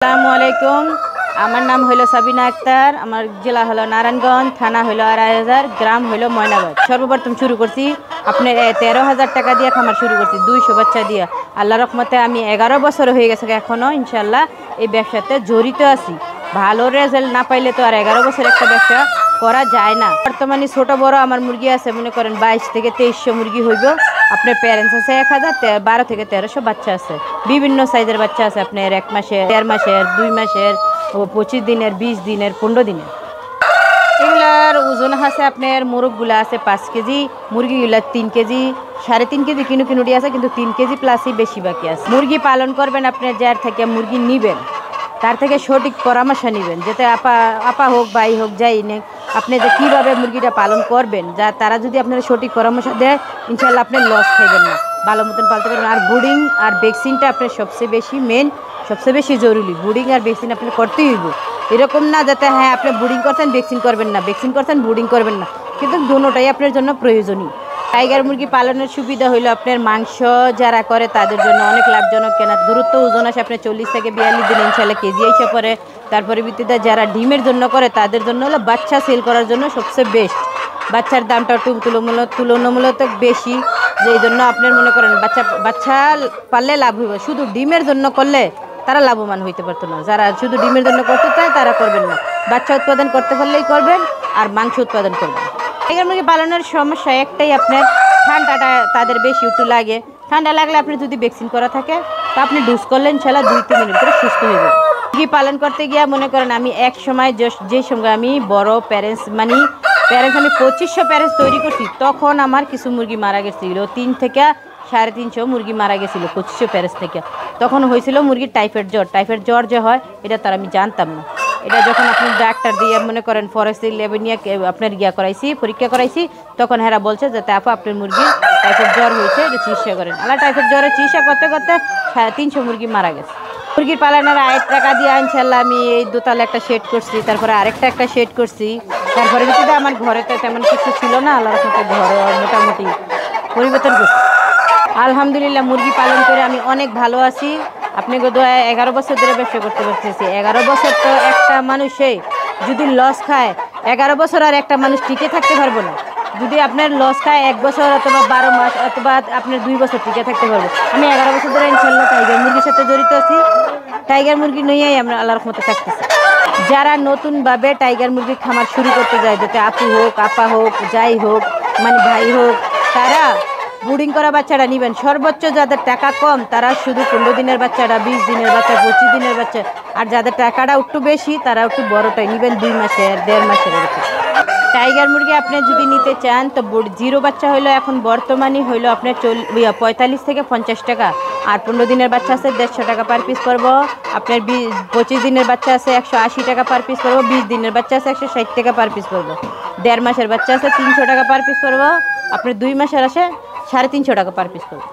আসসালামু আলাইকুম। আমার নাম হলো সাবিনা আক্তার। আমার জেলা হলো নারায়ণগঞ্জ, থানা হলো ২৫০০, গ্রাম হলো ময়নাবাদ। সর্বপ্রথম শুরু করছি আপনার ১৩,০০০ টাকা দিয়ে খামার শুরু করছি, ২০০ বাচ্চা দিয়ে। আল্লাহ রহমতে আমি ১১ বছর হয়ে গেছে, এখনও ইনশাল্লাহ এই ব্যবসাতে জড়িত আছি। ভালো রেজাল্ট না পাইলে তো আর ১১ বছর একটা ব্যবসা করা যায় না। বর্তমানে ছোট বড় আমার মুরগি আছে, মনে করেন ২২ থেকে ২৩০০ মুরগি হইব। আপনার প্যারেন্টস আছে ১,০০০, ১২ থেকে ১৩০০ বাচ্চা আছে। বিভিন্ন সাইজের বাচ্চা আছে, আপনার ১ মাসের, ১.৫ মাসের, ২ মাসের, ২৫ দিনের, ২০ দিনের, ১৫ দিনের। এগুলার ওজন আছে আপনার, মোরগগুলো আছে ৫ কেজি, মুরগিগুলা ৩ কেজি, ৩.৫ কেজি কিনুটি আছে, কিন্তু 3 কেজি প্লাসই বেশি বাকি আছে। মুরগি পালন করবেন আপনার, যার থেকে মুরগি নিবেন তার থেকে সঠিক পরামর্শ নেবেন, যাতে আপা হোক ভাই হোক যাই নেই, আপনি যে কীভাবে মুরগিটা পালন করবেন, যা তারা যদি আপনার সঠিক পরামর্শ দেয়, ইনশাল্লাহ আপনি লস খাইবেন না, ভালো মতন পালতে পারবেন। আর ব্রুডিং আর ভ্যাকসিনটা আপনার সবচেয়ে বেশি মেন, সবচেয়ে বেশি জরুরি। ব্রুডিং আর ভ্যাকসিন আপনি করতেই হইব। এরকম না যাতে হ্যাঁ আপনি ব্রুডিং করছেন ভ্যাকসিন করবেন না, ভ্যাকসিন করছেন ব্রুডিং করবেন না, কিন্তু দুটোটাই আপনার জন্য প্রয়োজনীয়। টাইগার মুরগি পালনের সুবিধা হইলো আপনার মাংস যারা করে তাদের জন্য অনেক লাভজনক। কেনা দ্রুত ওজন আসে আপনার ৪০ থেকে ৪২ দিন ইনশাল্লাহ কেজি এসে পড়ে। তারপরে ভিত্তিতে যারা ডিমের জন্য করে তাদের জন্য হলো বাচ্চা সেল করার জন্য সবচেয়ে বেস্ট। বাচ্চার দামটা একটু তুলনামূলক বেশি, যে এই জন্য আপনার মনে করেন বাচ্চা পাললে লাভ হইব। শুধু ডিমের জন্য করলে তারা লাভবান হইতে পারতো না। যারা শুধু ডিমের জন্য করতে চায় তারা করবেন না, বাচ্চা উৎপাদন করতে পারলেই করবেন আর মাংস উৎপাদন করবেন। টাইগার মুরগি পালনের সমস্যা একটাই, আপনার ঠান্ডাটা তাদের বেশি একটু লাগে। ঠান্ডা লাগলে আপনি যদি ভ্যাকসিন করা থাকে তো আপনি ডোজ করলেন, ইনশাল্লাহ ২-৩ দিনের ভিতরে সুস্থ হয়ে যাবে। মুরগি পালন করতে গিয়ে মনে করেন আমি এক সময় যে সঙ্গে আমি বড় প্যারেন্টস আমি ২৫০০ প্যারেন্টস তৈরি করছি, তখন আমার কিছু মুরগি মারা গেছিল, ৩ থেকে ৩৫০ মুরগি মারা গেছিলো ২৫০০ প্যারেন্টস থেকে। তখন হয়েছিল মুরগির টাইফয়েড জ্বর যে হয় এটা তার আমি জানতাম না। এটা যখন আপনি ডাক্তার দিয়ে মনে করেন ফরেস্ট ল্যাবে নিয়ে আপনার পরীক্ষা করাইছি, তখন হেরা বলছে যাতে আপনার মুরগির টাইফয়েড জ্বর হয়েছে, এটা চিকিৎসা করেন। টাইফয়েড জ্বরের চিকিৎসা করতে করতে ৩৫০ মুরগি মারা গেছে। মুরগির পালনের ৮ টাকা দিয়ে ইনশাল্লাহ আমি এই দোতলা একটা শেড করছি, তারপরে আরেকটা শেড করছি। তারপরে কিন্তু আমার ঘরে তো তেমন কিছু ছিল না, আল্লাহর রহমতে ঘর মোটামুটি পরিবর্তন করছি। আলহামদুলিল্লাহ মুরগি পালন করে আমি অনেক ভালো আছি। আপনাকে দোয়ায় ১১ বছর ধরে ব্যবসা করতে পারতেছি। ১১ বছর তো একটা মানুষে যদি লস খায়, ১১ বছর আর একটা মানুষ টিকে থাকতে পারবো না। যদি আপনার লস খায় ১ বছর অথবা ১২ মাস অথবা আপনার ২ বছর টিকে থাকতে পারবো। আমি ১১ বছর ধরে ইনশাল্লাহ টাইগার মুরগির সাথে জড়িত আছি। টাইগার মুরগি নিয়েই আমরা আল্লাহর রহমতে থাকতেছি। যারা নতুনভাবে টাইগার মুরগির খামার শুরু করতে যায়, যাতে আপু হোক আপা হোক যাই হোক মানে ভাই হোক, তারা ব্রুডিং করা বাচ্চাটা নেবেন। সর্বোচ্চ যাদের টাকা কম তারা শুধু ১৫ দিনের বাচ্চাটা, ২০ দিনের বাচ্চা, ২৫ দিনের বাচ্চা। আর যাদের টাকাটা একটু বেশি তারা একটু বড়টাই নেবেন, 2 মাসের ১.৫ মাসের বাচ্চা। টাইগার মুরগি আপনি যদি নিতে চান তো জিরো বাচ্চা হইলো এখন বর্তমানে হইলো আপনার ৪৫ থেকে ৫০ টাকা। আর ১৫ দিনের বাচ্চা আছে ১৫০ টাকা পার পিস পড়বো। আপনার ২৫ দিনের বাচ্চা আছে ১৮০ টাকা পার পিস পড়বো। ২০ দিনের বাচ্চা আছে ১৬০ টাকা পার পিস পড়বো। ১.৫ মাসের বাচ্চা আছে ৩০০ টাকা পার পিস পড়বো। আপনার 2 মাসের আসে ৩৫০ টাকা পার পিস পড়বো।